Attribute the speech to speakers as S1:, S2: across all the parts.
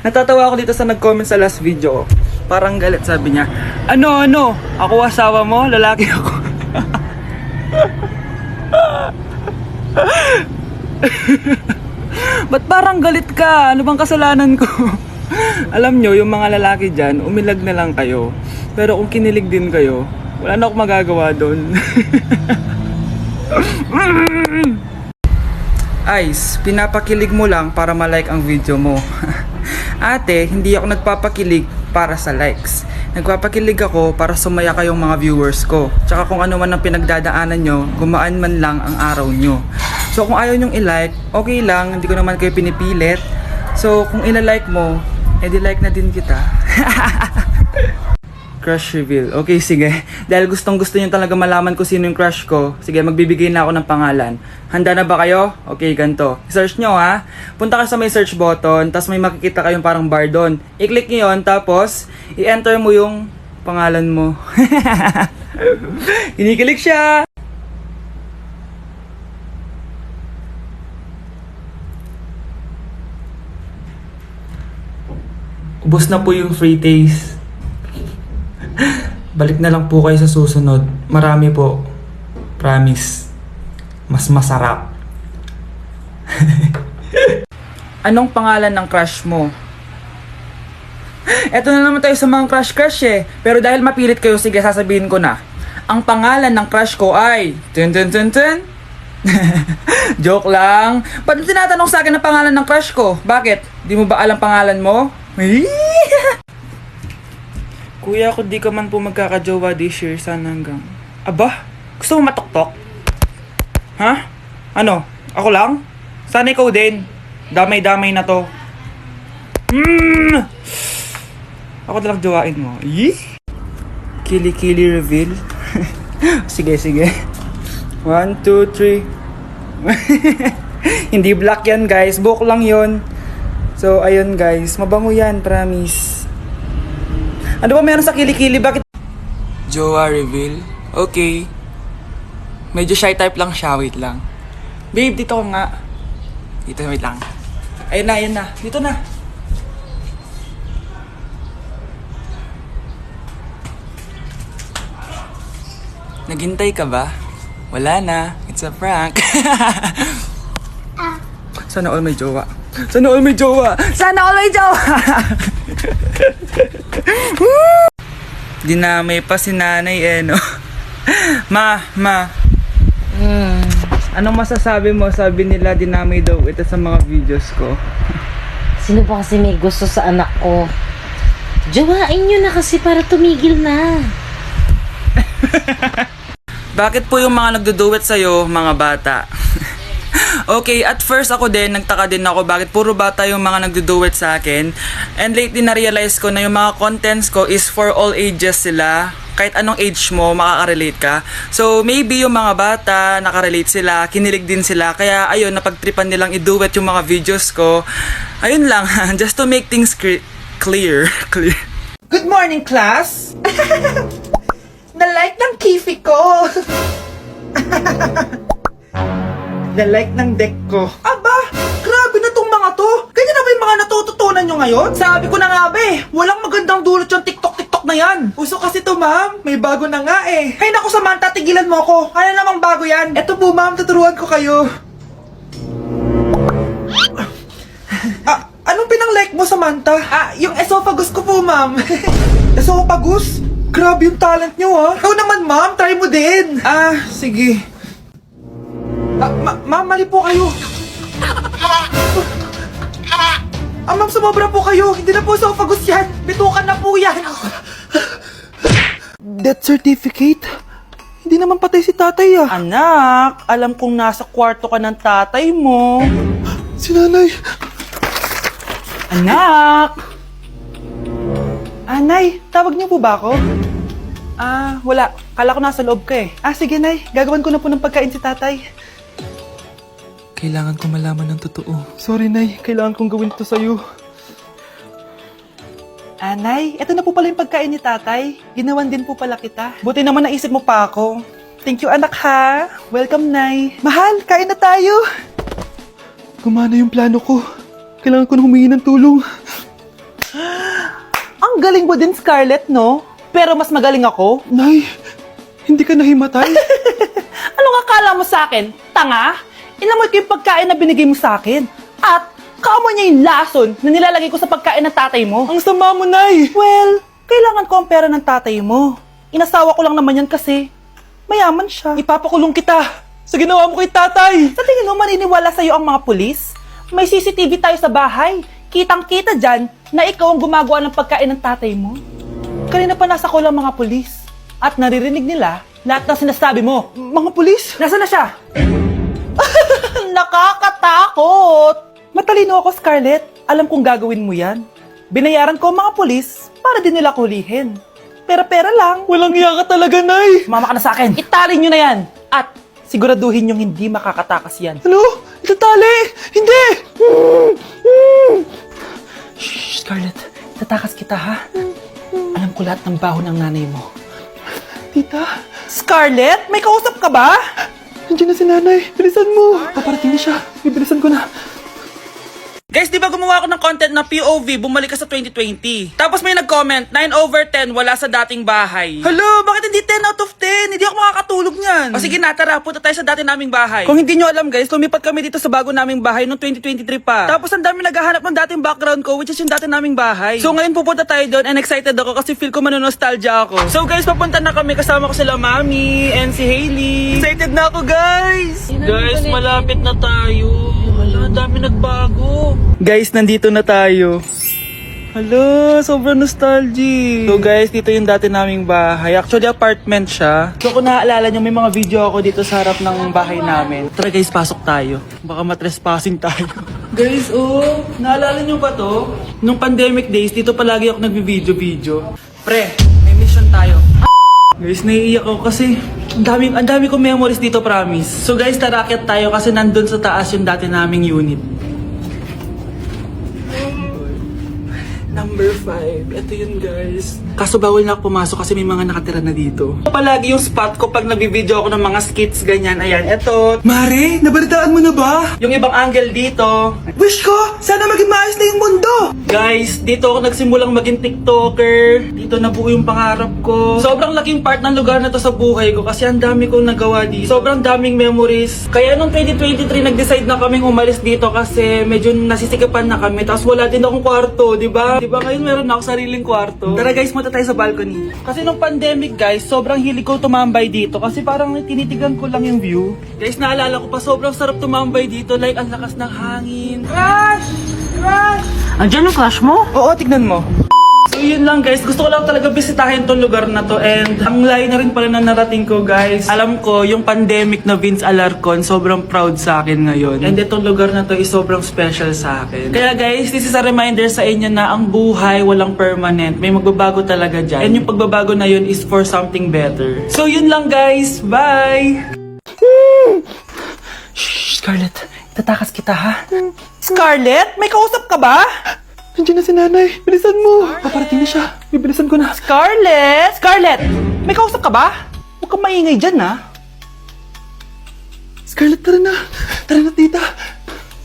S1: Natatawa ako dito sa nag-comment sa last video. Parang galit, sabi niya. Ano? Ako asawa mo? Lalaki ako. Ba't parang galit ka? Ano bang kasalanan ko? Alam nyo, yung mga lalaki dyan, umilag na lang kayo. Pero kung kinilig din kayo, wala na akong magagawa doon. Ice, pinapakilig mo lang para ma-like ang video mo. Ate, hindi ako nagpapakilig para sa likes. Nagpapakilig ako para sumaya kayong mga viewers ko. Tsaka kung ano man ang pinagdadaanan nyo, gumaan man lang ang araw nyo. So kung ayaw nyong i-like, okay lang, hindi ko naman kayo pinipilit. So kung ila-like mo, edi like na din kita. Crush reveal. Okay, sige. Dahil gustong gusto nyo talaga malaman kung sino yung crush ko, sige, magbibigay na ako ng pangalan. Handa na ba kayo? Okay, ganito. I-search nyo ha. Punta ka sa may search button, tapos may makikita kayong parang bar doon. I-click nyo yun, tapos i-enter mo yung pangalan mo. Kinikilig siya! Ubus na po yung free taste. Balik na lang po kayo sa susunod. Marami po. Promise. Mas masarap. Anong pangalan ng crush mo? Eto na naman tayo sa mga crush eh. Pero dahil mapilit kayo, sige, sasabihin ko na. Ang pangalan ng crush ko ay... Joke lang. Ba't tinatanong sa akin ang pangalan ng crush ko? Bakit? Di mo ba alam pangalan mo? Kuya, kung di ka man po magkakajowa this year, sana hanggang... Aba? Gusto mo matoktok? Ha? Ano? Ako lang? Sana ikaw din. Damay-damay na to. Ako na lang jowain mo. Kili-kili reveal. Sige. 1, 2, 3. Hindi black yan, guys. Buhok lang yon. So, ayun guys. Mabango yan, promise. Ano ba meron sa kilikili? Bakit? Jowa reveal? Okay. Medyo shy type lang siya. Wait lang. Babe, dito ka nga. Dito, wait lang. Ayun na. Dito na. Naghintay ka ba? Wala na. It's a prank. Sana all may jowa. Sana all may jowa. Dinamay pa si nanay no. Ma. Anong masasabi mo? Sabi nila dinamay daw ito sa mga videos ko.
S2: Sino ba kasi may gusto sa anak ko? Jowain nyo na kasi para tumigil na.
S1: Bakit po yung mga nagduduet sa'yo, mga bata? Okay, at first ako din, nagtaka din ako bakit puro bata yung mga nagduduet sa akin. And lately na-realize ko na yung mga contents ko is for all ages sila. Kahit anong age mo, makaka-relate ka. So, maybe yung mga bata, nakarelate sila, kinilig din sila. Kaya, ayun, napagtripan nilang i-duet yung mga videos ko. Ayun lang, just to make things clear.
S3: Good morning, class! Na-like ng kifi ko! Na-like ng deck ko. Aba! Grabe na tong mga to! Ganyan na ba yung mga natututunan nyo ngayon? Sabi ko na nga ba walang magandang dulot yung TikTok na yan. Uso kasi to, ma'am. May bago na nga eh. Hay naku, Samantha, tigilan mo ako. Ano namang bago yan? Eto po, ma'am, tuturuan ko kayo. Anong pinang-like mo, Samantha? Yung esophagus ko po, ma'am. Esophagus? Grabe yung talent nyo, ha? Ikaw naman, ma'am. Try mo din. Sige. Ma'am, mali po kayo. Ma'am, sumobra po kayo. Hindi na po esophagus yan. Bitukan na po yan. Death certificate? Hindi naman patay si tatay,
S1: Anak, alam kong nasa kwarto ka ng tatay mo.
S3: Si nanay.
S1: Anak!
S3: Nay, tawag niyo po ba ako? Wala. Kala ko nasa loob ka eh. Sige, Nay. Gagawan ko na po ng pagkain si tatay.
S1: Kailangan ko malaman ng totoo.
S3: Sorry, Nay. Kailangan kong gawin ito sa'yo. Nay, eto na po pala yung pagkain ni tatay. Ginawan din po pala kita. Buti naman naisip mo pa ako. Thank you, anak, ha. Welcome, Nay. Mahal, kain na tayo. Gumana yung plano ko. Kailangan ko na humingi ng tulong. Ang galing mo din, Scarlett, no? Pero mas magaling ako.
S4: Nay, hindi ka nahimatay?
S3: Anong akala mo sa akin? Tanga? Inamoy ko yung pagkain na binigay mo sa akin. At kaamoy niya yung lason na nilalagay ko sa pagkain ng tatay mo.
S4: Ang sama mo, Nay!
S3: Well, kailangan ko ang pera ng tatay mo. Inasawa ko lang naman yan kasi mayaman siya.
S4: Ipapakulong kita sa ginawa mo kay tatay!
S3: Sa tingin mo maniniwala sa'yo ang mga pulis? May CCTV tayo sa bahay. Kitang-kita dyan na ikaw ang gumagawa ng pagkain ng tatay mo. Kanina pa nasa ko lang mga pulis. At naririnig nila lahat ng sinasabi mo.
S4: Mga pulis!
S3: Nasaan na siya? Nakakatakot! Matalino ako, Scarlett. Alam kong gagawin mo yan. Binayaran ko ang mga pulis para din nila kulihin. Pera-pera lang.
S4: Walang iya ka talaga, Nay!
S3: Mama ka na sa akin. Italin nyo na yan. At siguraduhin yung hindi makakatakas yan.
S4: Ano? Itatali! Hindi!
S3: Shh, Scarlett. Tatakas kita, ha? Alam ko lahat ng baho ng nanay mo.
S4: Tita,
S3: Scarlett, may kausap ka ba?
S4: nandiyan na si nanay. Bilisan mo! Paparating na siya. Bibilisan ko na.
S1: Guys, di ba gumawa ako ng content na POV, bumalik ka sa 2020? Tapos may nag-comment, 9/10 wala sa dating bahay. Hello, bakit hindi 10 out of 10? Hindi ako makakatulog niyan. O sige na, tara, punta tayo sa dati naming bahay. Kung hindi nyo alam guys, lumipat kami dito sa bago naming bahay noong 2023 pa. Tapos ang dami naghahanap ng dating background ko, which is yung dati naming bahay. So ngayon pupunta tayo doon and excited ako kasi feel ko manonostalgia ako. So guys, papunta na kami, kasama ko sila Mami and si Hailey. Excited na ako guys! Guys, malapit na tayo. Wala, dami nagbago. Guys, nandito na tayo. Hello, sobrang nostalgic. So guys, dito yung dati naming bahay. Actually, apartment siya. So kung naaalala nyo, may mga video ako dito sa harap ng bahay namin. Tara guys, pasok tayo. Baka matrespassing tayo. Guys, oh, naalala nyo ba to? Nung pandemic days, dito palagi ako nagbi-video-video. Pre, may mission tayo. Guys, naiiyak ako kasi ang dami kong memories dito, promise. So guys, tarakyat tayo kasi nandun sa taas yung dati naming unit. Number 5. Ito yun, guys. Kaso bawal na ako pumasok kasi may mga nakatira na dito. Palagi yung spot ko pag nagbi-video ako ng mga skits, ganyan. Ayan, ito.
S4: Mare, nabalitaan mo na ba?
S1: Yung ibang angle dito.
S4: Wish ko, sana maging maayos na yung mundo!
S1: Guys, dito ako nagsimulang maging TikToker. Dito nabuo yung pangarap ko. Sobrang laking part ng lugar na to sa buhay ko kasi ang dami kong nagawa dito. Sobrang daming memories. Kaya nung 2023, nag-decide na kaming umalis dito kasi medyo nasisikapan na kami. Tapos wala din akong kwarto, di ba? Di ba ngayon meron na ako sariling kwarto? Tara guys, punta tayo sa balcony. Kasi nung pandemic guys, sobrang hilig ko tumambay dito kasi parang tinitigan ko lang yung view. Guys, naalala ko pa, sobrang sarap tumambay dito. Like, ang lakas ng hangin. Crush! Crush!
S2: Andiyan yung crush mo?
S1: Oo, tignan mo. So yun lang guys, gusto ko lang talaga bisitahin tong lugar na to and ang layo na rin pala na narating ko guys. Alam ko, yung pandemic na Vince Alarcon, sobrang proud sa akin ngayon. And itong lugar na to is sobrang special sa akin. Kaya guys, this is a reminder sa inyo na ang buhay walang permanent. May magbabago talaga dyan. And yung pagbabago na yun is for something better. So yun lang guys, bye!
S3: Shh, Scarlett. Tatakas kita, ha? Scarlett, may kausap ka ba?
S4: Nandiyan na si nanay. Bilisan mo! Paparating na siya. Bibilisan ko na.
S3: Scarlett! Scarlett! May kausap ka ba? Huwag kang maingay dyan, ha?
S4: Scarlett, tara na. Tara na, tita.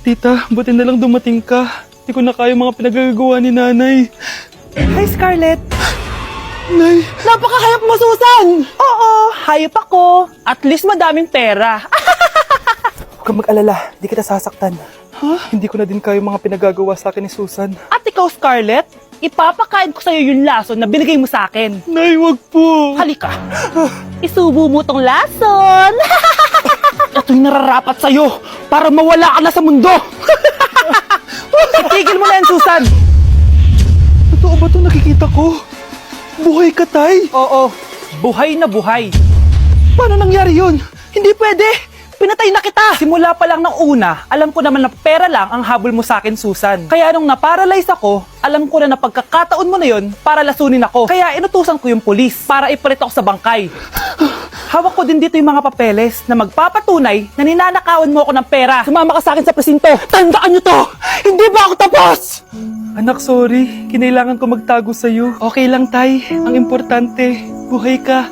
S4: Tita, buti na lang dumating ka. Hindi ko na kaya mga pinagagawa ni nanay.
S3: Hi, Scarlett!
S4: Nay,
S3: Napakahayap mo, Susan! Oo, hayop ako. At least madaming pera.
S4: huwag kang mag-alala. Hindi kita sasaktan. Ha? Hindi ko na din kaya mga pinagagawa sa akin ni Susan.
S3: At ikaw, Scarlett, ipapakain ko sa'yo yung lason na binigay mo sa akin.
S4: Nay, wag po.
S3: Halika. Isubo mo tong lason. Ito'y nararapat sa'yo para mawala ka na sa mundo. Itigil mo na yan, Susan.
S4: Totoo ba ito nakikita ko? Buhay ka, tay.
S3: Oo, buhay na buhay.
S4: Paano nangyari yun?
S3: Hindi pwede. Pinatay na kita! Simula pa lang ng una, alam ko naman na pera lang ang habol mo sa akin, Susan. Kaya nung naparalyze ako, alam ko na pagkakataon mo na yon para lasunin ako. Kaya inutusan ko yung pulis para ipalit ako sa bangkay. Hawak ko din dito yung mga papeles na magpapatunay na ninanakawan mo ako ng pera. Sumama ka sa akin sa presinto. Tandaan nyo to! Hindi ba ako tapos?
S4: Anak, sorry. Kinailangan ko magtago sa'yo. Okay lang, tay. Ang importante, buhay ka.